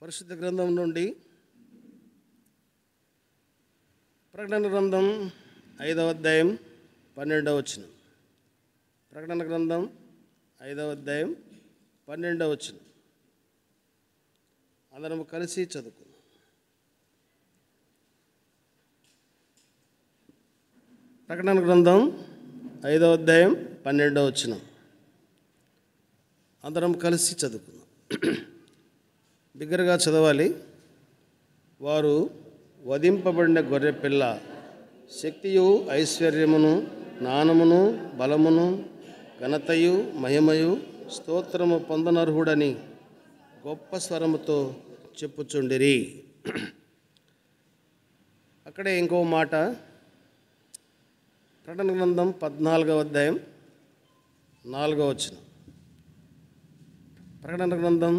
పరిశుద్ధ గ్రంథం నుండి ప్రకటన గ్రంథం 5వ అధ్యాయం 12వ వచనం. ప్రకటన గ్రంథం 5వ అధ్యాయం 12వ వచనం అందరం కలిసి చదువుకుందాం. ప్రకటన గ్రంథం 5వ అధ్యాయం 12వ వచనం అందరం కలిసి చదువుకుందాం. బిగ్గరగా చదవాలి. వారు వధింపబడిన గొర్రెపిల్ల శక్తియు ఐశ్వర్యమును జ్ఞానమును బలమును ఘనతయు మహిమయు స్తోత్రము పొందనర్హుడని గొప్ప స్వరముతో చెప్పుచుండిరి. అక్కడే ఇంకో మాట. ప్రకటన గ్రంథం 14వ అధ్యాయం 4వ వచనం. ప్రకటన గ్రంథం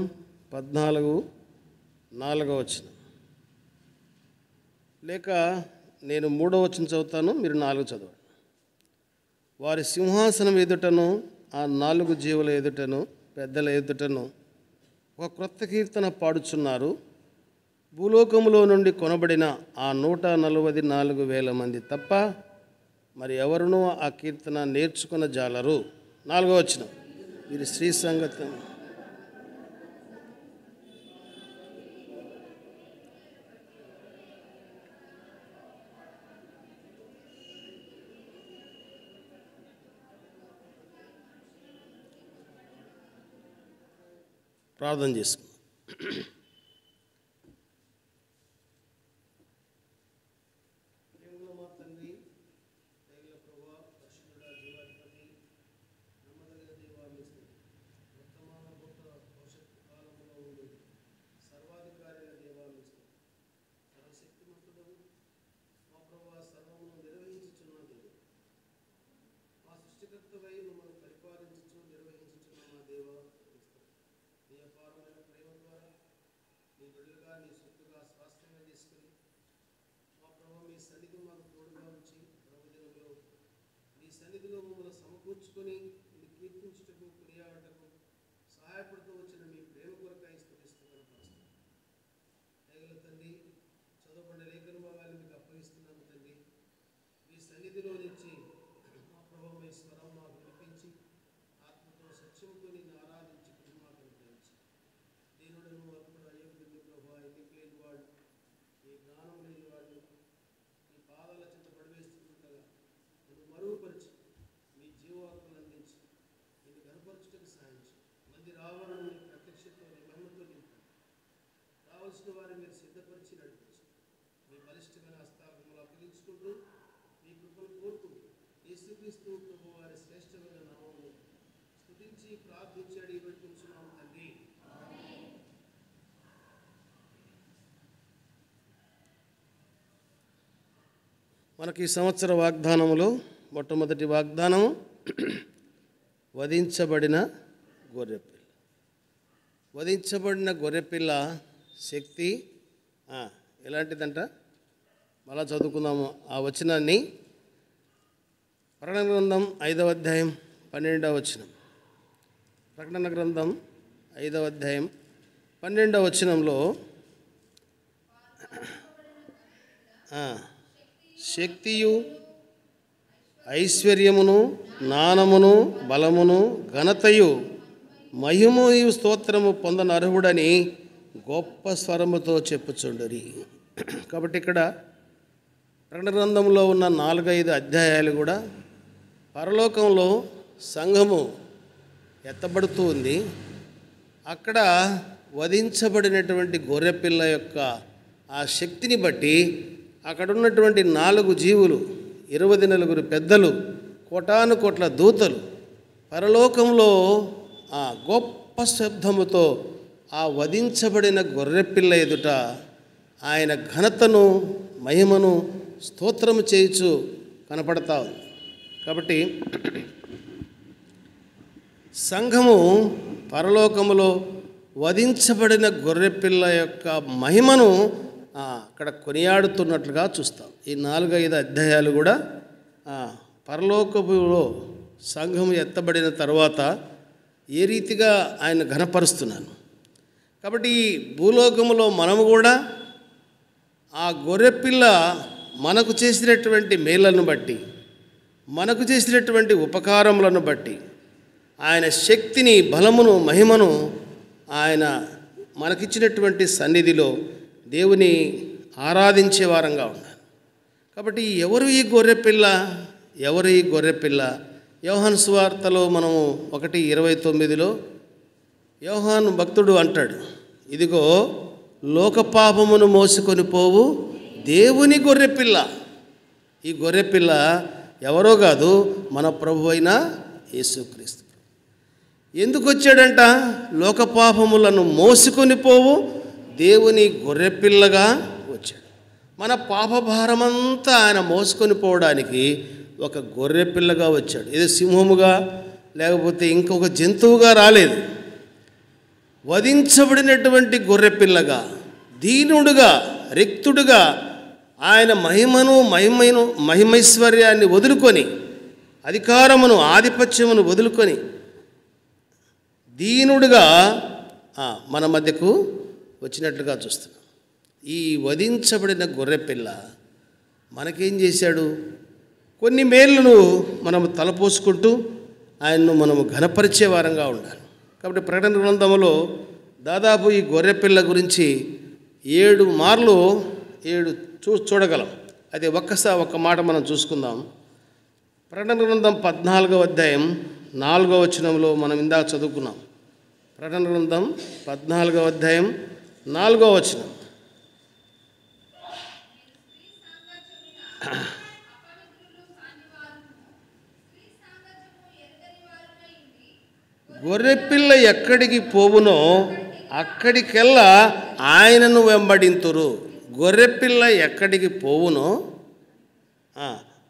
14:4 వచనం. లేక నేను 3వ వచనం చదువుతాను, మీరు 4 చదవండి. వారి సింహాసనం ఎదుటను ఆ 4 జీవుల ఎదుటను పెద్దల ఎదుటను ఒక క్రొత్త కీర్తన పాడుచున్నారు. భూలోకములో నుండి కొనబడిన ఆ 144,000 మంది తప్ప మరి ఎవరునూ ఆ కీర్తన నేర్చుకున్న జాలరు. 4వ వచనం. వీరి స్త్రీ సంగతి ప్రార్థన చేసుకుందాం. సన్నిధిలో మమ్మల్ని సమకూర్చుకొని ఇది కీర్తించుటకు కొనియాడటకు సహాయపడుతూ వచ్చిన మీ ప్రేమ కొరకాయి స్తుతిస్తూ కనపరుస్తాం. దయగల తండ్రి, చదవబడిన లేఖన భాగాన్ని మీకు అప్పగిస్తున్నాము తండ్రి. మీ సన్నిధిలో నుంచి మా ప్రభు మీ స్వరం మాకు వినిపించి ఆత్మతో సత్యంతో నిన్ను ఆరాధించి కుటుంబాన్ని అనుగ్రహించి దీనుడను అల్పుడు అయోగ్యుడు ప్రభు ఎన్నిక లేని వాడు ఈ జ్ఞానం లేని వాడు ఈ పాదాల చెంత పడివేస్తుండగా నన్ను మరుగుపరిచి మీ జీవాత్మను అందించి నేను కనపరచుటకు సాయించి మంది రావాలని ప్రత్యక్షతో మహిమతో నింపండి. రావాల్సిన వారిని మీరు సిద్ధపరిచి నడిపించి మీ బలిష్టమైన హస్తాలను అప్పగించుకుంటూ మీ కృపను కోరుకుంటూ యేసుక్రీస్తు ప్రభు వారి శ్రేష్టమైన నామమును స్తుతించి ప్రార్థించి అడిగి పెట్టుకుంటున్నాము తండ్రి. మనకి ఈ సంవత్సర వాగ్దానములో మొట్టమొదటి వాగ్దానము వధించబడిన గొర్రెపిల్ల. వధించబడిన గొర్రెపిల్ల శక్తి ఎలాంటిదంట? మళ్ళా చదువుకుందాము ఆ వచనాన్ని. ప్రకటన గ్రంథం 5వ అధ్యాయం 12వ వచనం. ప్రకటన గ్రంథం 5వ అధ్యాయం 12వ వచనంలో శక్తియు ఐశ్వర్యమును జ్ఞానమును బలమును ఘనతయు మహిమయు స్తోత్రము పొందనర్హుడని గొప్ప స్వరముతో చెప్పుచుండరి. కాబట్టి ఇక్కడ ప్రకటన గ్రంథంలో ఉన్న 4-5 అధ్యాయాలు కూడా పరలోకంలో సంఘము ఎత్తబడుతూ ఉంది. అక్కడ వధించబడినటువంటి గొర్రెపిల్ల యొక్క ఆ శక్తిని బట్టి అక్కడ ఉన్నటువంటి 4 జీవులు, 24 పెద్దలు, కోటాను కోట్ల దూతలు పరలోకంలో ఆ గొప్ప శబ్దముతో ఆ వధించబడిన గొర్రెపిల్ల ఎదుట ఆయన ఘనతను మహిమను స్తోత్రము చేయుచు కనపడతా ఉంది. కాబట్టి సంఘము పరలోకములో వధించబడిన గొర్రెపిల్ల యొక్క మహిమను అక్కడ కొనియాడుతున్నట్లుగా చూస్తాం. ఈ 4-5 అధ్యాయాలు కూడా పరలోకములో సంఘం ఎత్తబడిన తర్వాత ఏ రీతిగా ఆయన ఘనపరుస్తున్నాను. కాబట్టి ఈ భూలోకములో మనము కూడా ఆ గొర్రెపిల్ల మనకు చేసినటువంటి మేళ్లను బట్టి, మనకు చేసినటువంటి ఉపకారములను బట్టి, ఆయన శక్తిని, బలమును, మహిమను ఆయన మనకిచ్చినటువంటి సన్నిధిలో దేవుని ఆరాధించే వారంగా ఉండాలి. కాబట్టి ఎవరు ఈ గొర్రెపిల్ల? ఎవరు ఈ గొర్రెపిల్ల? యోహాను సువార్తలో మనము 1:29లో యోహాను భక్తుడు అంటాడు, ఇదిగో లోకపాపమును మోసుకొని పోవు దేవుని గొర్రెపిల్ల. ఈ గొర్రెపిల్ల ఎవరో కాదు, మన ప్రభు అయిన యేసుక్రీస్తు. ఎందుకు వచ్చాడంట? లోకపాపములను మోసుకొని పోవు దేవుని గొర్రెపిల్లగా వచ్చాడు. మన పాపభారమంతా ఆయన మోసుకొని పోవడానికి ఒక గొర్రెపిల్లగా వచ్చాడు. ఏదో సింహముగా లేకపోతే ఇంకొక జంతువుగా రాలేదు. వధించబడినటువంటి గొర్రెపిల్లగా, దీనుడుగా, రిక్తుడుగా ఆయన మహిమైశ్వర్యాన్ని వదులుకొని, అధికారమును, ఆధిపత్యమును వదులుకొని దీనుడుగా మన మధ్యకు వచ్చినట్లుగా చూస్తున్నాం. ఈ వధించబడిన గొర్రెపిల్ల మనకేం చేశాడు? కొన్ని మేళ్ళను మనము తలపోసుకుంటూ ఆయన్ను మనము ఘనపరిచే వారంగా ఉండాలి. కాబట్టి ప్రకటన గ్రంథంలో దాదాపు ఈ గొర్రెపిల్ల గురించి 7 మార్లు చూడగలం. అది ఒక్క మాట మనం చూసుకుందాం. ప్రకటన గ్రంథం 14వ అధ్యాయం 4వ వచనంలో మనం ఇందాక చదువుకున్నాం. ప్రకటన గ్రంథం 14వ అధ్యాయం 4వ వచనం. గొర్రెపిల్ల ఎక్కడికి పోవునో అక్కడికెల్లా ఆయనను వెంబడింతురు. గొర్రెపిల్ల ఎక్కడికి పోవునో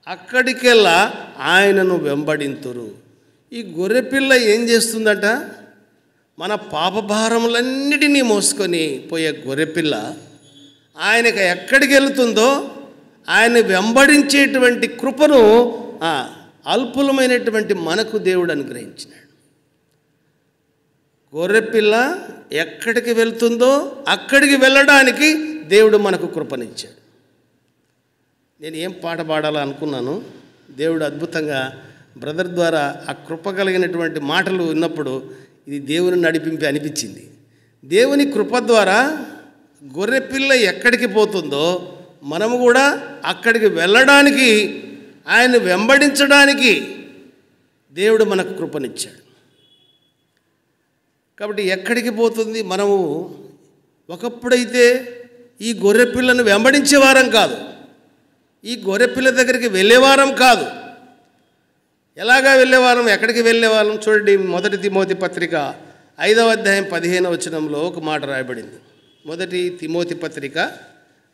అక్కడికెల్లా ఆయనను వెంబడింతురు. ఈ గొర్రెపిల్ల ఏం చేస్తుందట? మన పాపభారములన్నిటినీ మోసుకొని పోయే గొర్రెపిల్ల ఆయనకు ఎక్కడికి వెళుతుందో ఆయన వెంబడించేటువంటి కృపను అల్పులమైనటువంటి మనకు దేవుడు అనుగ్రహించినాడు. గొర్రెపిల్ల ఎక్కడికి వెళ్తుందో అక్కడికి వెళ్ళడానికి దేవుడు మనకు కృపనిచ్చాడు. నేను ఏం పాట పాడాలనుకున్నాను, దేవుడు అద్భుతంగా బ్రదర్ ద్వారా ఆ కృప కలిగినటువంటి మాటలు విన్నప్పుడు ఇది దేవుని నడిపింపి అనిపించింది. దేవుని కృప ద్వారా గొర్రెపిల్ల ఎక్కడికి పోతుందో మనము కూడా అక్కడికి వెళ్ళడానికి, ఆయన వెంబడించడానికి దేవుడు మనకు కృపనిచ్చాడు. కాబట్టి ఎక్కడికి పోతుంది? మనము ఒకప్పుడైతే ఈ గొర్రెపిల్లను వెంబడించేవారం కాదు, ఈ గొర్రెపిల్ల దగ్గరికి వెళ్ళేవారం కాదు. ఎలాగా వెళ్ళేవారం? ఎక్కడికి వెళ్ళేవారం? చూడండి, 1 తిమోతి పత్రిక 5వ అధ్యాయం 15వ వచనంలో ఒక మాట రాయబడింది. 1 తిమోతి పత్రిక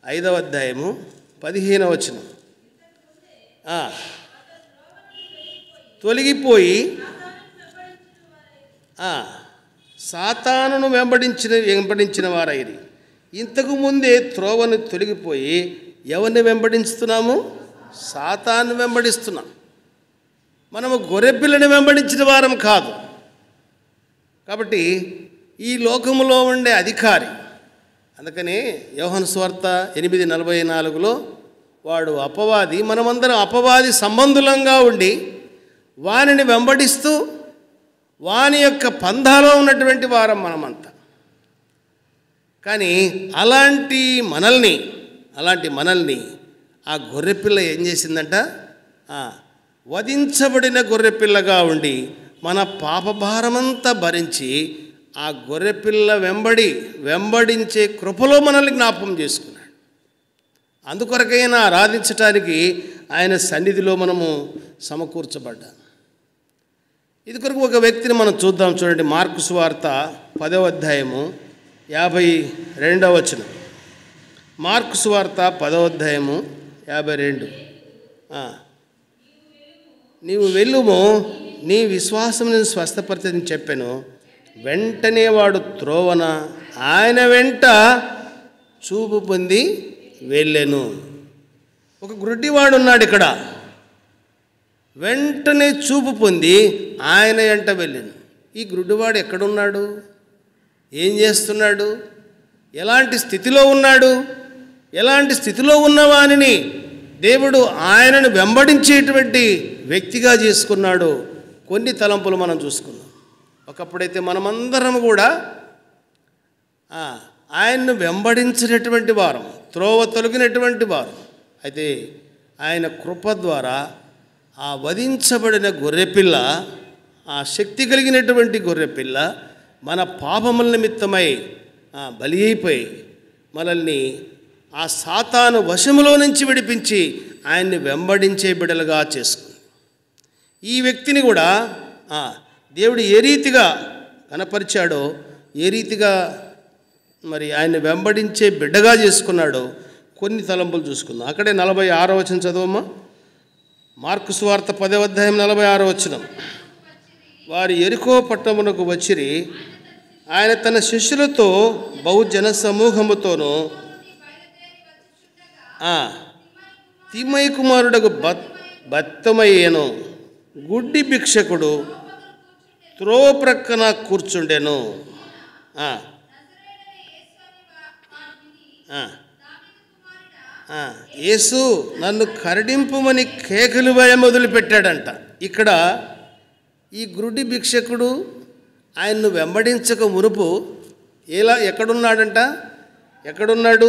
5వ అధ్యాయము 15వ వచనం. తొలగిపోయి సాతానును వెంబడించిన వారైరి. ఇంతకు ముందే త్రోవను తొలగిపోయి ఎవరిని వెంబడిస్తున్నాము? సాతాను వెంబడిస్తున్నాం. మనము గొర్రెపిల్లని వెంబడించిన వారం కాదు. కాబట్టి ఈ లోకములో ఉండే అధికారి, అందుకని యోహాను సువార్త 8:44లో వాడు అపవాది, మనమందరం అపవాది సంబంధులంగా ఉండి వానిని వెంబడిస్తూ వాని యొక్క పంధాలో ఉన్నటువంటి వారం మనమంతా. కానీ అలాంటి మనల్ని ఆ గొర్రెపిల్ల ఏం చేసిందంట? వధించబడిన గొర్రెపిల్లగా ఉండి మన పాపభారమంతా భరించి ఆ గొర్రెపిల్ల వెంబడించే కృపలో మనల్ని జ్ఞాపకం చేసుకున్నాడు. అందుకొరకైనా ఆరాధించటానికి ఆయన సన్నిధిలో మనము సమకూర్చబడ్డాం. ఇది కొరకు ఒక వ్యక్తిని మనం చూద్దాం. చూడండి, మార్కు సువార్త 10వ అధ్యాయము 52వ వచనం. మార్కు సువార్త 10వ అధ్యాయము 52. నీవు వెళ్ళుము, నీ విశ్వాసం నేను స్వస్థపరిచని చెప్పాను. వెంటనే వాడు త్రోవన ఆయన వెంట చూపు పొంది వెళ్ళెను. ఒక గుడ్డివాడు ఉన్నాడు ఇక్కడ. వెంటనే చూపు పొంది ఆయన వెంట వెళ్ళాను. ఈ గుడ్డివాడు ఎక్కడున్నాడు? ఏం చేస్తున్నాడు, ఎలాంటి స్థితిలో ఉన్నాడు, ఎలాంటి స్థితిలో ఉన్నవానిని దేవుడు ఆయనను వెంబడించేటువంటి వ్యక్తిగా చేసుకున్నాడు. కొన్ని తలంపులు మనం చూసుకున్నాం. ఒకప్పుడైతే మనమందరం కూడా ఆయన్ను వెంబడించినటువంటి వారం, త్రోవ తొలగినటువంటి వారం. అయితే ఆయన కృప ద్వారా ఆ వధించబడిన గొర్రెపిల్ల, ఆ శక్తి కలిగినటువంటి గొర్రెపిల్ల మన పాపముల నిమిత్తమై బలి అయిపోయి మనల్ని ఆ సాతాను వశములో నుంచి విడిపించి ఆయన్ని వెంబడించే బిడ్డలుగా చేసుకుంది. ఈ వ్యక్తిని కూడా దేవుడు ఏ రీతిగా కనపరిచాడో, ఏ రీతిగా మరి ఆయన్ని వెంబడించే బిడ్డగా చేసుకున్నాడో కొన్ని తలంపులు చూసుకుందాం. అక్కడే 46వ వచనం చదవమ్మా. మార్కు సువార్త 10వ అధ్యాయం 46వ వచనం. వారు యెరికో పట్టణమునకు వచ్చిరి. ఆయన తన శిష్యులతో బహుజన సమూహముతోనూ తిమై కుమారుడకు బత్తమయ్యేను గుడ్డి భిక్షకుడు త్రోవ ప్రక్కన కూర్చుండెను. యేసు నన్ను కరడింపుమని కేకలు వేయ మొదలుపెట్టాడంట. ఇక్కడ ఈ గుడ్డి భిక్షకుడు ఆయన్ను వెంబడించక మునుపు ఎక్కడున్నాడంట? ఎక్కడున్నాడు?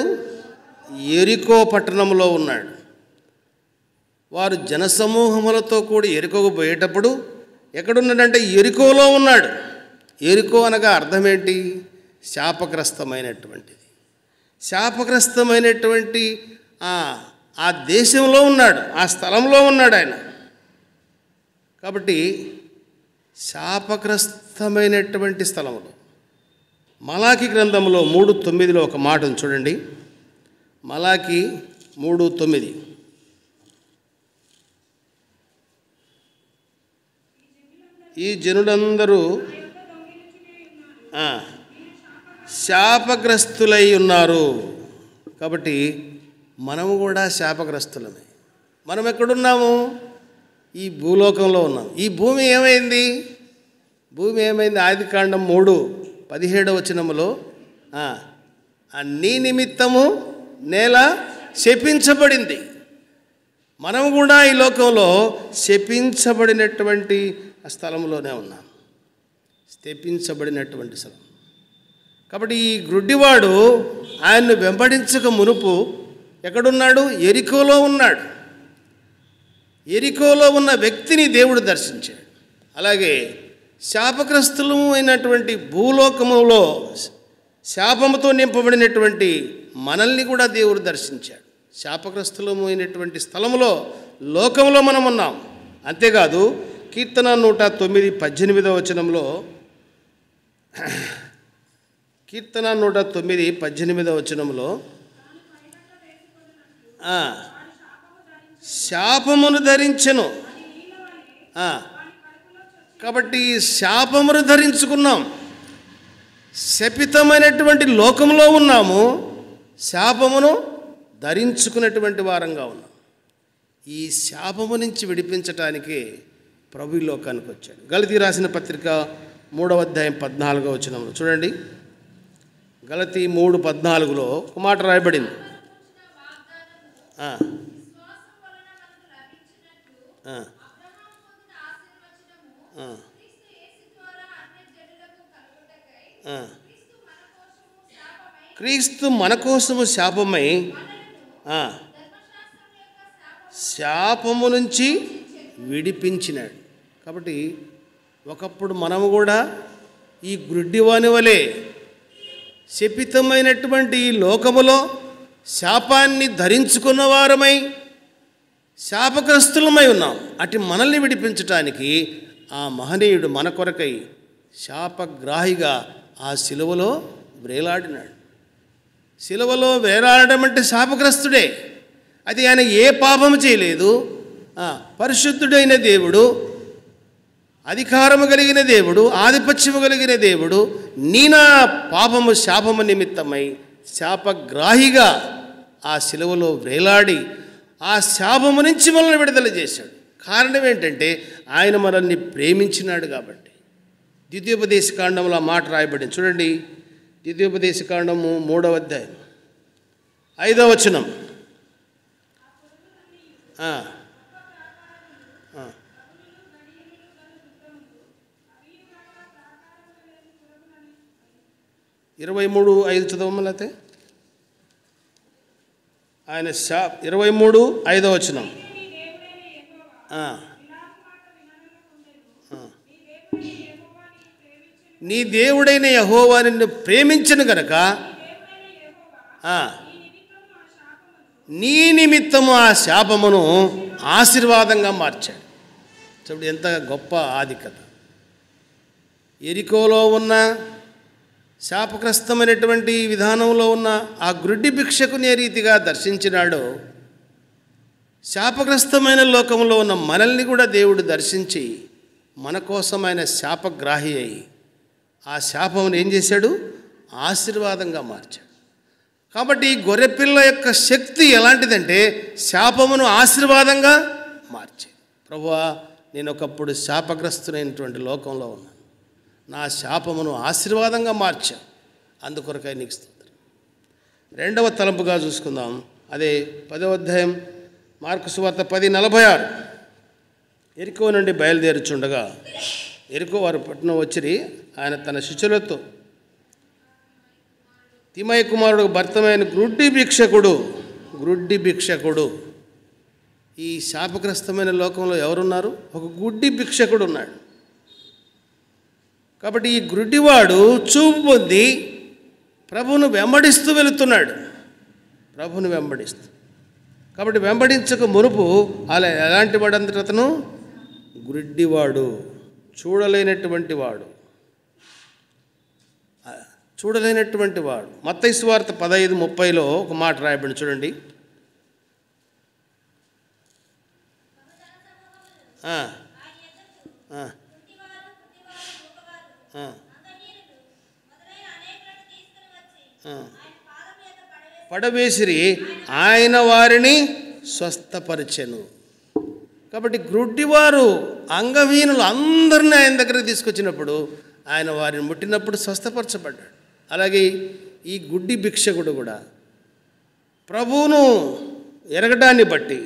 యెరికో పట్టణంలో ఉన్నాడు. వారు జనసమూహములతో కూడి యెరికోకు పోయేటప్పుడు ఎక్కడున్నాడంటే యెరికోలో ఉన్నాడు. యెరికో అనగా అర్థం ఏంటి? శాపగ్రస్తమైనటువంటిది. శాపగ్రస్తమైనటువంటి ఆ దేశంలో ఉన్నాడు, ఆ స్థలంలో ఉన్నాడు ఆయన. కాబట్టి శాపగ్రస్తమైనటువంటి స్థలంలో మలాకి గ్రంథంలో 3:9 ఒక మాటను చూడండి. మలాకి 3:9. ఈ జనులందరూ శాపగ్రస్తులై ఉన్నారు. కాబట్టి మనము కూడా శాపగ్రస్తులమే. మనం ఎక్కడున్నాము? ఈ భూలోకంలో ఉన్నాం. ఈ భూమి ఏమైంది? ఆదికాండం 3:17 వచనములో నీ నిమిత్తము నేల శపించబడింది. మనం కూడా ఈ లోకంలో శపించబడినటువంటి స్థలంలోనే ఉన్నాం. శపించబడినటువంటి స్థలం. కాబట్టి ఈ గ్రుడ్డివాడు ఆయన్ను వెంబడించక మునుపు ఎక్కడున్నాడు? యెరికోలో ఉన్నాడు. యెరికోలో ఉన్న వ్యక్తిని దేవుడు దర్శించాడు. అలాగే శాపగ్రస్తులు అయినటువంటి భూలోకములో శాపముతో నింపబడినటువంటి మనల్ని కూడా దేవుడు దర్శించాడు. శాపగ్రస్తులము అయినటువంటి స్థలంలో, లోకంలో మనం ఉన్నాం. అంతేకాదు కీర్తన 109:18 వచనంలో, కీర్తన 109:18 వచనంలో శాపమును ధరించెను. కాబట్టి శాపమును ధరించుకున్నాం. శపితమైనటువంటి లోకంలో ఉన్నాము, శాపమును ధరించుకున్నటువంటి వారంగా ఉన్నాం. ఈ శాపము నుంచి విడిపించటానికి ప్రభు ఈ లోకానికి వచ్చాడు. గలతీ రాసిన పత్రిక 3వ అధ్యాయం 14వ వచనంలో చూడండి. గలతీ 3:14లో ఒక మాట రాయబడింది. క్రీస్తు మన కోసము శాపమై శాపము నుంచి విడిపించినాడు. కాబట్టి ఒకప్పుడు మనము కూడా ఈ గ్రుడ్డివాని వలె శపితమైనటువంటి ఈ లోకములో శాపాన్ని ధరించుకున్న వారమై శాపగ్రస్తులమై ఉన్నాం. అటు మనల్ని విడిపించటానికి ఆ మహనీయుడు మన కొరకై శాపగ్రాహిగా ఆ శిలువలో వేలాడినాడు. శిలువలో వేలాడడం అంటే శాపగ్రస్తుడే. అది ఆయన ఏ పాపము చేయలేదు. పరిశుద్ధుడైన దేవుడు, అధికారము కలిగిన దేవుడు, ఆధిపత్యము కలిగిన దేవుడు నా పాపము శాపము నిమిత్తమై శాపగ్రాహిగా ఆ శిలువలో వేలాడి ఆ శాపము నుంచి మనల్ని విడుదల చేశాడు. కారణం ఏంటంటే ఆయన మనల్ని ప్రేమించినాడు కాబట్టి. ద్వితీయోపదేశకాండంలో మాట రాయబడింది చూడండి. ద్వితీయోపదేశకాండము 3వ అధ్యాయం 5వ వచనం. ఆ, ఆ. 23:5 చదవమని అయితే ఆయన 23:5 వచనం. నీ దేవుడైన యెహోవా నిన్ను ప్రేమించను గనక నీ నిమిత్తము ఆ శాపమును ఆశీర్వాదంగా మార్చాడు. చూడు ఎంత గొప్ప ఆధిక్యత. ఎరికోలో ఉన్న శాపగ్రస్తమైనటువంటి విధానంలో ఉన్న ఆ గ్రుడ్డి భిక్షకుని ఏ రీతిగా దర్శించినాడో, శాపగ్రస్తమైన లోకంలో ఉన్న మనల్ని కూడా దేవుడు దర్శించి మన కోసం ఆయన శాపగ్రాహి అయి ఆ శాపమును ఏం చేశాడు? ఆశీర్వాదంగా మార్చాడు. కాబట్టి ఈ గొర్రెపిల్ల యొక్క శక్తి ఎలాంటిదంటే శాపమును ఆశీర్వాదంగా మార్చేది. ప్రభువా, నేను ఒకప్పుడు శాపగ్రస్తునైనటువంటి లోకంలో ఉన్నాను, నా శాపమును ఆశీర్వాదంగా మార్చా, అందుకొరకై నీకు స్తోత్రం. 2వ తలంపుగా చూసుకుందాం. అదే 10వ అధ్యాయం మార్కు సువార్త 10:46. ఎరికో నుండి బయలుదేరుచుండగా ఎరికో వారు పట్టణం వచ్చిరి. ఆయన తన శిష్యులతో తిమయ కుమారుడు భర్తమైన గ్రుడ్డి భిక్షకుడు. ఈ శాపగ్రస్తమైన లోకంలో ఎవరున్నారు? ఒక గుడ్డి భిక్షకుడు ఉన్నాడు. కాబట్టి ఈ గ్రుడ్డివాడు చూపు పొంది ప్రభువును వెంబడిస్తూ వెళుతున్నాడు. కాబట్టి వెంబడించక మునుపు అలా ఎలాంటి వాడు అంతట అతను? గ్రుడ్డివాడు, చూడలేనటువంటి వాడు. మత్తయి సువార్త 15:30లో ఒక మాట రాయబడి చూడండి. పడవేసిరి, ఆయన వారిని స్వస్థపరిచెను. కాబట్టి గ్రుడ్డివారు, అంగహీనులు అందరినీ ఆయన దగ్గరికి తీసుకొచ్చినప్పుడు ఆయన వారిని ముట్టినప్పుడు స్వస్థపరచబడ్డాడు. అలాగే ఈ గుడ్డి భిక్షకుడు కూడా ప్రభువును ఎరగడాన్ని బట్టి,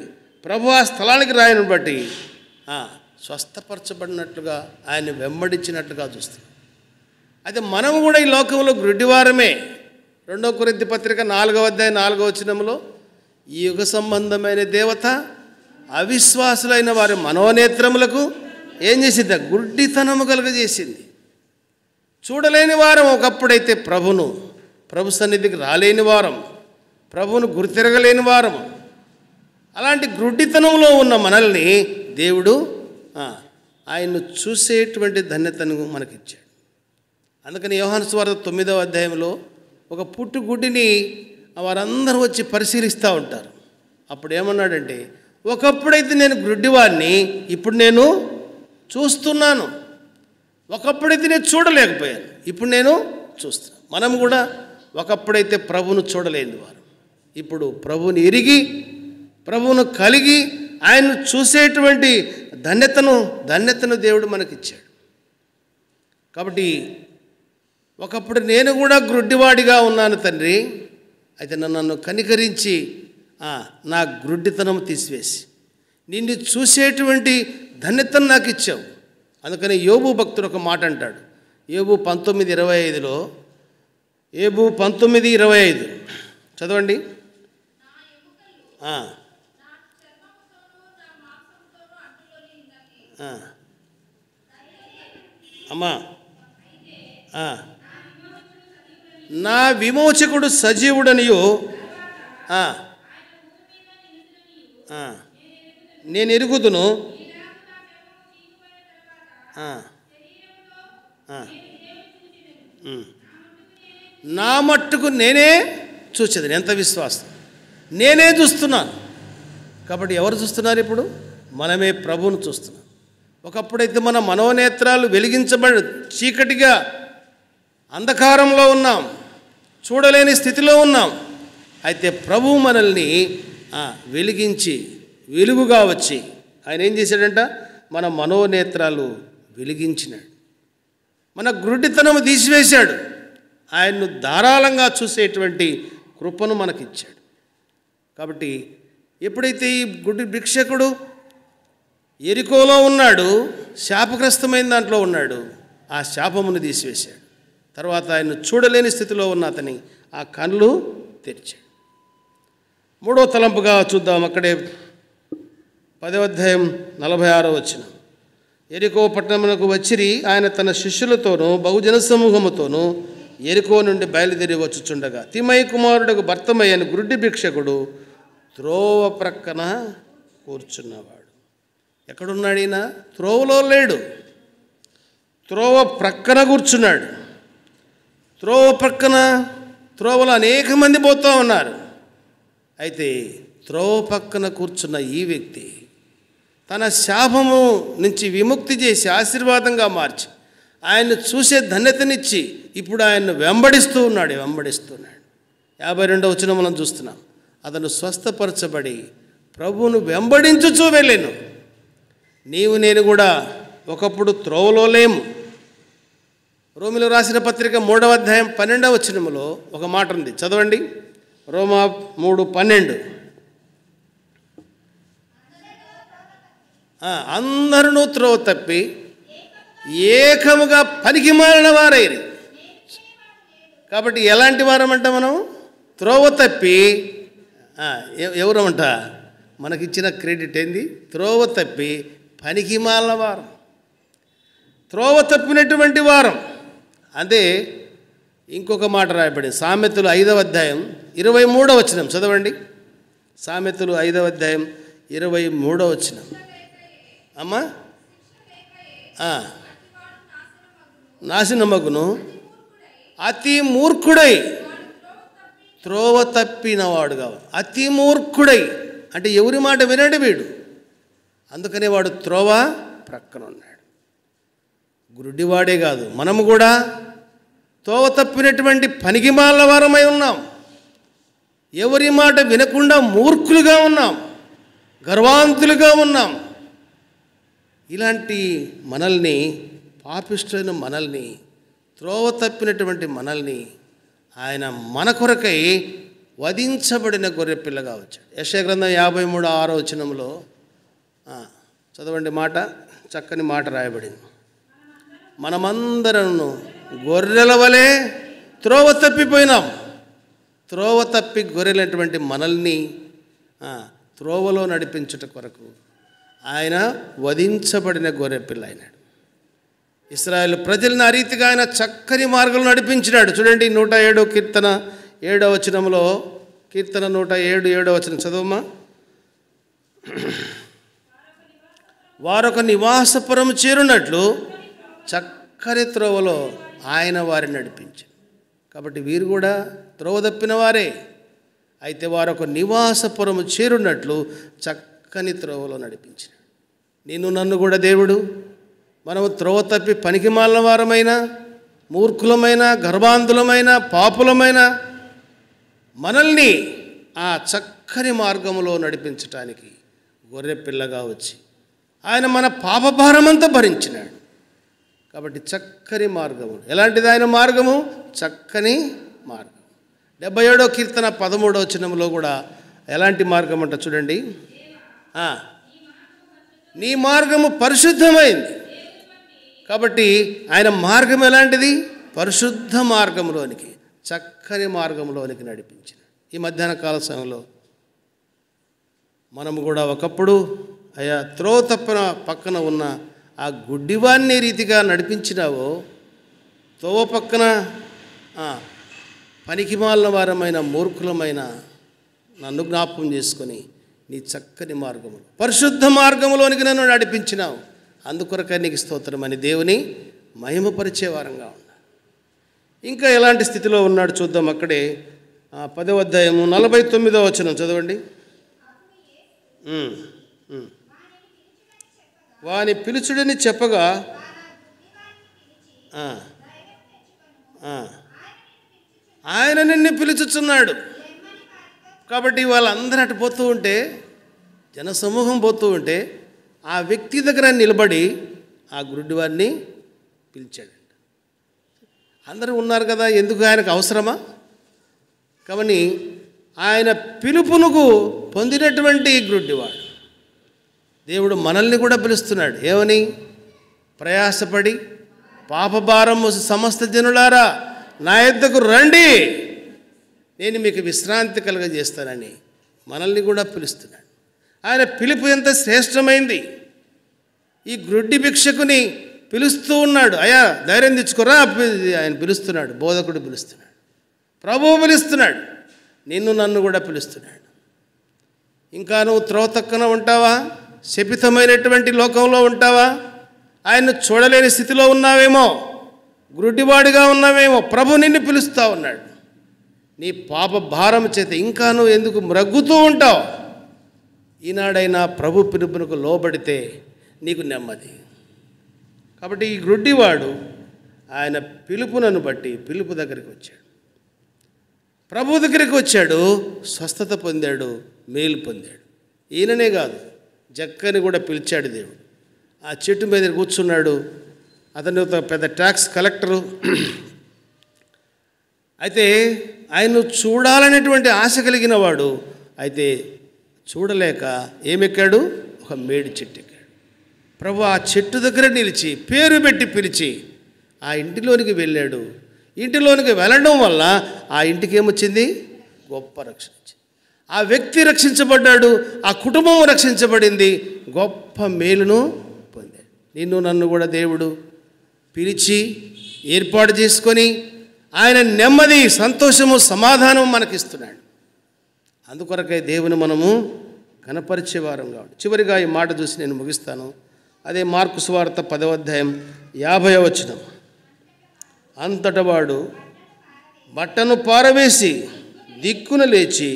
ప్రభు ఆ స్థలానికి రాయని బట్టి స్వస్థపరచబడినట్లుగా ఆయన వెంబడించినట్లుగా చూస్తాం. అయితే మనము కూడా ఈ లోకంలో గ్రుడ్డివారమే. 2వ కొరింథీ పత్రిక 4వ అధ్యాయం 4వ వచనంలో ఈ యుగ సంబంధమైన దేవత అవిశ్వాసులైన వారి మనోనేత్రములకు ఏం చేసింది? గుడ్డితనము కలుగజేసింది. చూడలేని వారం ఒకప్పుడైతే ప్రభు సన్నిధికి రాలేని వారం, ప్రభువును గుర్తిరగలేని వారం. అలాంటి గ్రుడ్డితనంలో ఉన్న మనల్ని దేవుడు ఆయన్ను చూసేటువంటి ధన్యతను మనకిచ్చాడు. అందుకని యోహాను సువార్త 9వ అధ్యాయంలో ఒక పుట్టుగుడ్డిని వారందరూ వచ్చి పరిశీలిస్తూ ఉంటారు. అప్పుడు ఏమన్నాడంటే, ఒకప్పుడైతే నేను గ్రుడ్డివాడిని, ఇప్పుడు నేను చూస్తున్నాను. ఒకప్పుడైతే నేను చూడలేకపోయాను, ఇప్పుడు నేను చూస్తున్నాను. మనం కూడా ఒకప్పుడైతే ప్రభువును చూడలేని వారు, ఇప్పుడు ప్రభువుని ఎరిగి, ప్రభువును కలిగి, ఆయన్ను చూసేటువంటి ధన్యతను దేవుడు మనకిచ్చాడు. కాబట్టి ఒకప్పుడు నేను కూడా గ్రుడ్డివాడిగా ఉన్నాను తండ్రి, అయితే నన్ను కనికరించి నా గ్రుడ్డితనం తీసివేసి నిన్ను చూసేటువంటి ధన్యతను నాకు ఇచ్చావు. అందుకని యోబు భక్తుడు ఒక మాట అంటాడు. యోబు 19:25లో, యోబు 19:25 చదవండి. అమ్మా, నా విమోచకుడు సజీవుడనియు నేను ఎరుగుదును, నా మట్టుకు నేనే చూసేది. ఎంత విశ్వాసం! నేనే చూస్తున్నాను. కాబట్టి ఎవరు చూస్తున్నారు? ఇప్పుడు మనమే ప్రభువును చూస్తున్నాం. ఒకప్పుడైతే మన మనోనేత్రాలు వెలిగించబడి చీకటిగా అంధకారంలో ఉన్నాం, చూడలేని స్థితిలో ఉన్నాం. అయితే ప్రభువు మనల్ని వెలిగించి వెలుగుగా వచ్చి ఆయన ఏం చేశాడంట? మన మనోనేత్రాలు వెలిగించినాడు, మన గ్రుడ్డితనము తీసివేశాడు. ఆయన్ను ధారాళంగా చూసేటువంటి కృపను మనకిచ్చాడు. కాబట్టి ఎప్పుడైతే ఈ గుడ్డి భిక్షకుడు ఎరికోలో ఉన్నాడు, శాపగ్రస్తమైన దాంట్లో ఉన్నాడు, ఆ శాపమును తీసివేశాడు. తర్వాత ఆయన్ను చూడలేని స్థితిలో ఉన్న అతని ఆ కళ్ళు తెరిచాడు. మూడో తలంపుగా చూద్దాం. అక్కడే 10వ అధ్యాయం 46వ వచనం. ఎరికో పట్టణమునకు వచ్చిరి, ఆయన తన శిష్యులతోనూ బహుజన సమూహముతోనూ ఎరికో నుండి బయలుదేరి వచ్చుచుండగా తిమై కుమారుడకు భర్తమయ్య అని గుడ్డి భిక్షకుడు త్రోవ ప్రక్కన కూర్చున్నవాడు. ఎక్కడున్నాడు ఈయన? త్రోవలో లేడు, త్రోవ ప్రక్కన కూర్చున్నాడు. త్రోవ ప్రక్కన, త్రోవలో అనేక మంది పోతూ ఉన్నారు. అయితే త్రోవ పక్కన కూర్చున్న ఈ వ్యక్తి తన శాపము నుంచి విముక్తి చేసి ఆశీర్వాదంగా మార్చి ఆయన్ను చూసే ధన్యతనిచ్చి ఇప్పుడు ఆయన్ను వెంబడిస్తున్నాడు. 52వ వచనం మనం చూస్తున్నాం. అతను స్వస్థపరచబడి ప్రభువును వెంబడించుచూ వెళ్ళాను. నీవు నేను కూడా ఒకప్పుడు త్రోవలో లేము. రోమిలో రాసిన పత్రిక 3వ అధ్యాయం 12వ వచనములో ఒక మాట ఉంది, చదవండి. రోమా 3:12. అందరూ త్రోవ తప్పి ఏకముగా పనికి మారిన వారైరి. కాబట్టి ఎలాంటి వారమంట మనం? త్రోవ తప్పి, ఎవరమంట? మనకిచ్చిన క్రెడిట్ ఏంది? త్రోవ తప్పి పనికి మాలిన వారం, త్రోవ తప్పినటువంటి వారం. అదే ఇంకొక మాట రాయబడింది సామెతలు 5వ అధ్యాయం 23వ వచనం, చదవండి. సామెతలు 5వ అధ్యాయం 23వ వచనం. అమ్మా, నాశనమగును అతి మూర్ఖుడై త్రోవ తప్పినవాడు కావాలి. అతి మూర్ఖుడై అంటే ఎవరి మాట వినడు వీడు, అందుకనే వాడు త్రోవ ప్రక్కన ఉన్నాడు. గురుడివాడే కాదు, మనము కూడా త్రోవ తప్పినటువంటి పనికిమాలిన వారమై ఉన్నాం. ఎవరి మాట వినకుండా మూర్ఖులుగా ఉన్నాం, గర్వాంతులుగా ఉన్నాం. ఇలాంటి మనల్ని, పాపిష్టులైన మనల్ని, త్రోవ తప్పినటువంటి మనల్ని ఆయన మన కొరకై వధించబడిన గొర్రెపిల్లగా వచ్చాడు. యెషయా గ్రంథం 53:6 వచనంలో చదవండి మాట, చక్కని మాట రాయబడింది. మనమందరం గొర్రెల వలె త్రోవ తప్పిపోయినాం. త్రోవ తప్పి గొర్రెలైనటువంటి మనల్ని త్రోవలో నడిపించుట కొరకు ఆయన వధించబడిన గొర్రెపిల్ల అయినాడు. ఇశ్రాయేలు ప్రజలను ఆ రీతిగా ఆయన చక్కని మార్గంలో నడిపించినాడు. చూడండి 107వ కీర్తన 7వ వచనంలో, కీర్తన 107 7వ వచనం చదవమ్మా. వారొక నివాసపురము చేరున్నట్లు చక్కని త్రోవలో ఆయన వారిని నడిపించారు. కాబట్టి వీరు కూడా త్రోవ తప్పిన వారే, అయితే వారొక నివాసపురము చేరున్నట్లు చక్కని త్రోవలో నడిపించారు. నిన్ను నన్ను కూడా దేవుడు మనము త్రోవ తప్పి పనికిమాలిన వారమైన, మూర్ఖులమైన, గర్భాంధులమైన, పాపులమైన మనల్ని ఆ చక్కని మార్గములో నడిపించటానికి గొర్రె పిల్లగా వచ్చి ఆయన మన పాపభారమంతా భరించినాడు. కాబట్టి చక్కని మార్గము. ఎలాంటిది ఆయన మార్గము? చక్కని మార్గం. 77వ కీర్తన 13వ వచనంలో కూడా ఎలాంటి మార్గం అంట చూడండి. నీ మార్గము పరిశుద్ధమైంది. కాబట్టి ఆయన మార్గం ఎలాంటిది? పరిశుద్ధ మార్గంలోనికి, చక్కని మార్గంలోనికి నడిపించిన. ఈ మధ్యాహ్న కాల సమయంలో మనము కూడా ఒకప్పుడు అయా త్రోవ తప్పిన పక్కన ఉన్న ఆ గుడ్డివాన్ని రీతిగా నడిపించినావో, త్రోవ పక్కన పనికిమాలిన వారమైన, మూర్ఖులమైన నన్ను జ్ఞాపకం చేసుకొని నీ చక్కని మార్గము, పరిశుద్ధ మార్గంలోనికి నన్ను నడిపించినావు. అందుకొరకే నీకు స్తోత్రమని దేవుని మహిమపరిచే వారంగా ఉన్నా. ఇంకా ఎలాంటి స్థితిలో ఉన్నాడు చూద్దాం. అక్కడే 10వ అధ్యాయము 49వ వచనం చదవండి. వాని పిలుచుడని చెప్పగా ఆయన నిన్ను పిలుచుచున్నాడు. కాబట్టి వాళ్ళందరూ అటు పోతూ ఉంటే, జనసమూహం పోతూ ఉంటే ఆ వ్యక్తి దగ్గర నిలబడి ఆ గుడ్డివాడిని పిలిచాడంట. అందరూ ఉన్నారు కదా, ఎందుకు ఆయనకు అవసరమా? కాబట్టి ఆయన పిలుపునకు పొందినటువంటి గ్రుడ్డివాడు దేవుడు మనల్ని కూడా పిలుస్తున్నాడు. ఏమని? ప్రయాసపడి పాపభారం మోసు సమస్త జనులారా నా యొద్దకు రండి, నేను మీకు విశ్రాంతి కలుగజేస్తానని మనల్ని కూడా పిలుస్తున్నాడు. ఆయన పిలుపు ఎంత శ్రేష్టమైంది! ఈ గ్రుడ్డి భిక్షకుని పిలుస్తూ ఉన్నాడు. అయ్యా ధైర్యం తెచ్చుకోరా, ఆయన పిలుస్తున్నాడు. బోధకుడు పిలుస్తున్నాడు, ప్రభువు పిలుస్తున్నాడు, నిన్ను నన్ను కూడా పిలుస్తున్నాడు. ఇంకా నువ్వు త్రోతక్కన ఉంటావా? శపితమైనటువంటి లోకంలో ఉంటావా? ఆయన్ను చూడలేని స్థితిలో ఉన్నావేమో, గ్రుడ్డివాడిగా ఉన్నావేమో. ప్రభు నిన్ను పిలుస్తూ ఉన్నాడు. నీ పాప భారం చేత ఇంకా నువ్వు ఎందుకు మ్రగ్గుతూ ఉంటావు? ఈనాడైనా ప్రభు పిలుపునకు లోబడితే నీకు నెమ్మది. కాబట్టి ఈ గ్రుడ్డివాడు ఆయన పిలుపునను బట్టి పిలుపు దగ్గరికి వచ్చాడు, ప్రభు దగ్గరికి వచ్చాడు, స్వస్థత పొందాడు, మేలు పొందాడు. ఈయననే కాదు, జక్కని కూడా పిలిచాడు దేవుడు. ఆ చెట్టు మీద కూర్చున్నాడు. అతను పెద్ద ట్యాక్స్ కలెక్టరు. అయితే ఆయన్ను చూడాలనేటువంటి ఆశ కలిగిన వాడు. అయితే చూడలేక ఏమెక్కాడు? ఒక మేడి చెట్టు ఎక్కాడు. ప్రభు ఆ చెట్టు దగ్గర నిలిచి పేరు పెట్టి పిలిచి ఆ ఇంటిలోనికి వెళ్ళాడు. ఇంటిలోనికి వెళ్ళడం వల్ల ఆ ఇంటికి ఏమొచ్చింది? గొప్ప రక్షణ వచ్చింది. ఆ వ్యక్తి రక్షించబడ్డాడు, ఆ కుటుంబం రక్షించబడింది, గొప్ప మేలును పొందాడు. నిన్ను నన్ను కూడా దేవుడు పిలిచి ఏర్పాటు చేసుకొని ఆయన నెమ్మది, సంతోషము, సమాధానం మనకిస్తున్నాడు. అందుకొరకై దేవుని మనము కనపరిచేవారం కావాలి. చివరిగా ఈ మాట చూసి నేను ముగిస్తాను. అదే మార్కు సువార్త 10వ అధ్యాయం 50వ వచనం. అంతట వాడు బట్టను పారవేసి దిక్కున లేచి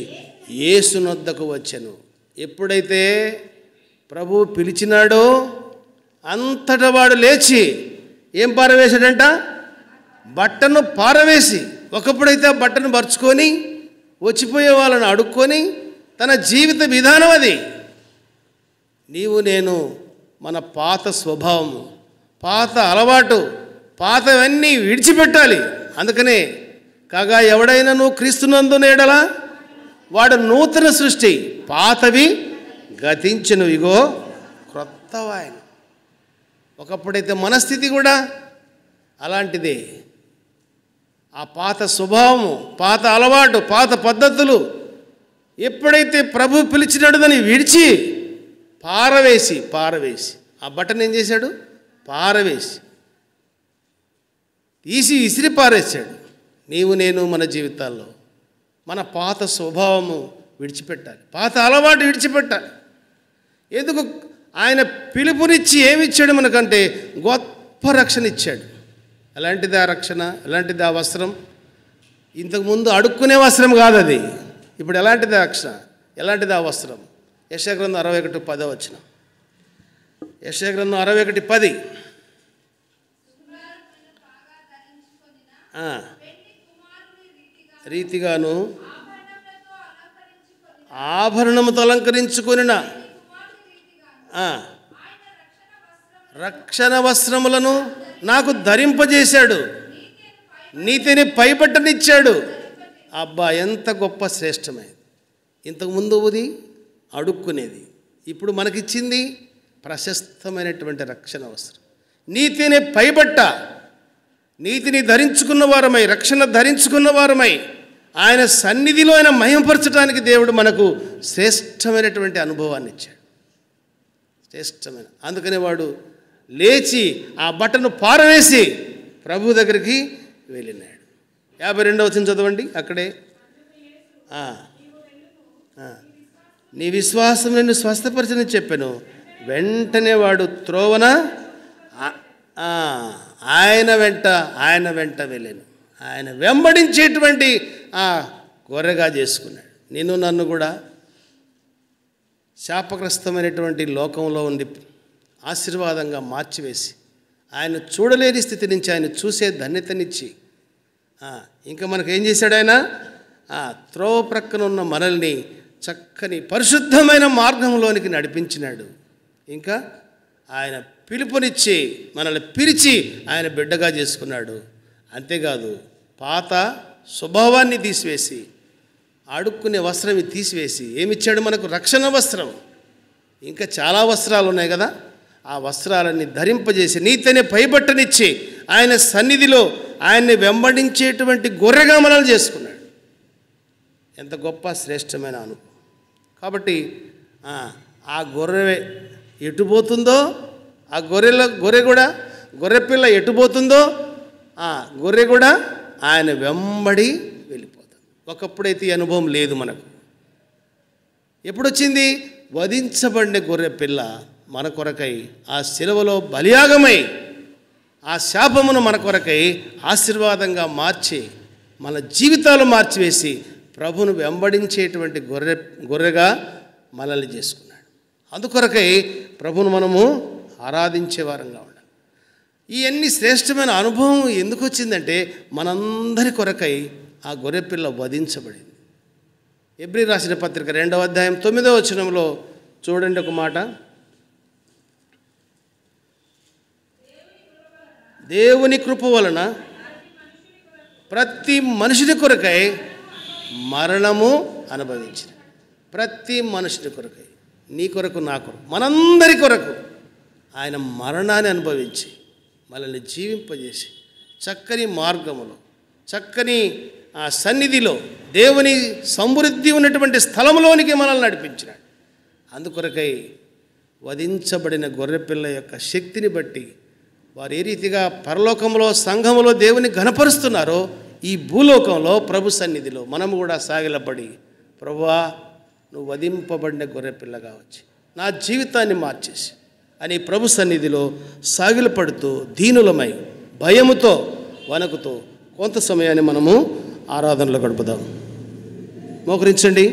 యేసునొద్దకు వచ్చెను. ఎప్పుడైతే ప్రభువు పిలిచినాడో అంతట వాడు లేచి ఏం పారవేశాడంట? బట్టను పారవేసి. ఒకప్పుడైతే ఆ బట్టను పరుచుకొని వచ్చిపోయే వాళ్ళని అడుక్కొని తన జీవిత విధానం అది. నీవు నేను మన పాత స్వభావము, పాత అలవాటు, పాతవన్నీ విడిచిపెట్టాలి. అందుకనే కాగా ఎవడైనా నువ్వు క్రీస్తునందు నేడలా వాడు నూతన సృష్టి, పాతవి గతించెను, ఇగో క్రొత్తవాయన. ఒకప్పుడైతే మనస్థితి కూడా అలాంటిదే. ఆ పాత స్వభావము, పాత అలవాటు, పాత పద్ధతులు ఎప్పుడైతే ప్రభు పిలిచినడుదని విడిచి పారవేసి ఆ బట్టను ఏం చేశాడు? పారవేసి తీసి విసిరి పారేశాడు. నీవు నేను మన జీవితాల్లో మన పాత స్వభావము విడిచిపెట్టాలి, పాత అలవాటు విడిచిపెట్టాలి. ఎందుకు? ఆయన పిలుపునిచ్చి ఏమిచ్చాడు మనకంటే గొప్ప రక్షణ ఇచ్చాడు. ఎలాంటిది ఆ రక్షణ? ఎలాంటిది ఆ వస్త్రం? ఇంతకుముందు అడుక్కునే వస్త్రం కాదు అది. ఇప్పుడు ఎలాంటిది ఆ రక్షణ? ఎలాంటిది ఆ వస్త్రం? యెషయా గ్రంథం 61:10 వచనం. యెషయా గ్రంథం 61:10. రీతిగాను ఆభరణముతో అలంకరించుకొనిన రక్షణ వస్త్రములను నాకు ధరింపజేశాడు, నీతిని పైబట్టనిచ్చాడు. అబ్బా, ఎంత గొప్ప శ్రేష్టమైనది! ఇంతకుముందు అది అడుక్కునేది, ఇప్పుడు మనకిచ్చింది ప్రశస్తమైనటువంటి రక్షణ వస్త్రం. నీతిని పైబట్ట, నీతిని ధరించుకున్న వారమై, రక్షణ ధరించుకున్న వారమై ఆయన సన్నిధిలో ఆయన మహిమపరచడానికి దేవుడు మనకు శ్రేష్టమైనటువంటి అనుభవాన్ని ఇచ్చాడు. శ్రేష్టమైన. అందుకనే వాడు లేచి ఆ బట్టను పారవేసి ప్రభు దగ్గరికి వెళ్ళినాడు. 52వ వచనం చదవండి. అక్కడే నీ విశ్వాసం నిన్ను స్వస్థపరచని చెప్పాను. వెంటనే వాడు త్రోవన ఆయన వెంట వెళ్ళాను. ఆయన వెంబడించేటువంటి గొర్రెగా చేసుకున్నాడు. నిన్ను నన్ను కూడా శాపగ్రస్తమైనటువంటి లోకంలో ఉండి ఆశీర్వాదంగా మార్చివేసి ఆయన చూడలేని స్థితి నుంచి ఆయన చూసే ధన్యతనిచ్చి ఇంకా మనకు ఏం చేశాడు? ఆయన త్రోవ ప్రక్కన ఉన్న మనల్ని చక్కని పరిశుద్ధమైన మార్గంలోనికి నడిపించినాడు. ఇంకా ఆయన పిలుపునిచ్చి మనల్ని పిలిచి ఆయన బిడ్డగా చేసుకున్నాడు. అంతేకాదు పాత స్వభావాన్ని తీసివేసి, అడుక్కునే వస్త్రం తీసివేసి ఏమిచ్చాడు మనకు? రక్షణ వస్త్రం. ఇంకా చాలా వస్త్రాలు ఉన్నాయి కదా, ఆ వస్త్రాలన్నీ ధరింపజేసి నీతనే పైబట్టనిచ్చి ఆయన సన్నిధిలో ఆయన్ని వెంబడించేటువంటి గొర్రెగా మనల్ని చేసుకున్నాడు. ఎంత గొప్ప శ్రేష్టమైన అనుభవం. కాబట్టి ఆ గొర్రె ఎటుపోతుందో, ఆ గొర్రె పిల్ల ఎటుపోతుందో ఆ గొర్రె కూడా ఆయన వెంబడి వెళ్ళిపోతుంది. ఒకప్పుడైతే ఈ అనుభవం లేదు మనకు. ఎప్పుడొచ్చింది? వధించబడిన గొర్రె పిల్ల మన కొరకై ఆ శిలువలో బలియాగమై ఆ శాపమును మన కొరకై ఆశీర్వాదంగా మార్చి మన జీవితాలు మార్చివేసి ప్రభును వెంబడించేటువంటి గొర్రెగా మనల్ని చేసుకున్నాడు. అందుకొరకై ప్రభును మనము ఆరాధించే వారంగా ఉండాలి. ఈ అన్ని శ్రేష్టమైన అనుభవం ఎందుకు వచ్చిందంటే మనందరి కొరకై ఆ గొర్రెపిల్ల వధించబడింది. ఎబ్రీ రాసిన పత్రిక 2వ అధ్యాయం 9వ వచనంలో చూడండి ఒక మాట. దేవుని కృప వలన ప్రతి మనుషుని కొరకై మరణము అనుభవించిన. ప్రతి మనుషుని కొరకై, నీ కొరకు, నా కొరకు, మనందరి కొరకు ఆయన మరణాన్ని అనుభవించి మనల్ని జీవింపజేసి చక్కని మార్గములో, చక్కని ఆ సన్నిధిలో, దేవుని సమృద్ధి ఉన్నటువంటి స్థలంలోనికి మనల్ని నడిపించినాడు. అందుకొరకై వధించబడిన గొర్రెపిల్ల యొక్క శక్తిని బట్టి వారు ఏ రీతిగా పరలోకంలో సంఘములో దేవుని ఘనపరుస్తున్నారో ఈ భూలోకంలో ప్రభు సన్నిధిలో మనము కూడా సాగిలపడి, ప్రభువా నువ్వు వధింపబడిన గొర్రెపిల్లగా వచ్చి నా జీవితాన్ని మార్చేసి అని ప్రభు సన్నిధిలో సాగిలపడుతూ దీనులమై భయముతో వణకుతో కొంత సమయాన్ని మనము ఆరాధనలో గడుపుదాం. మోకరించండి.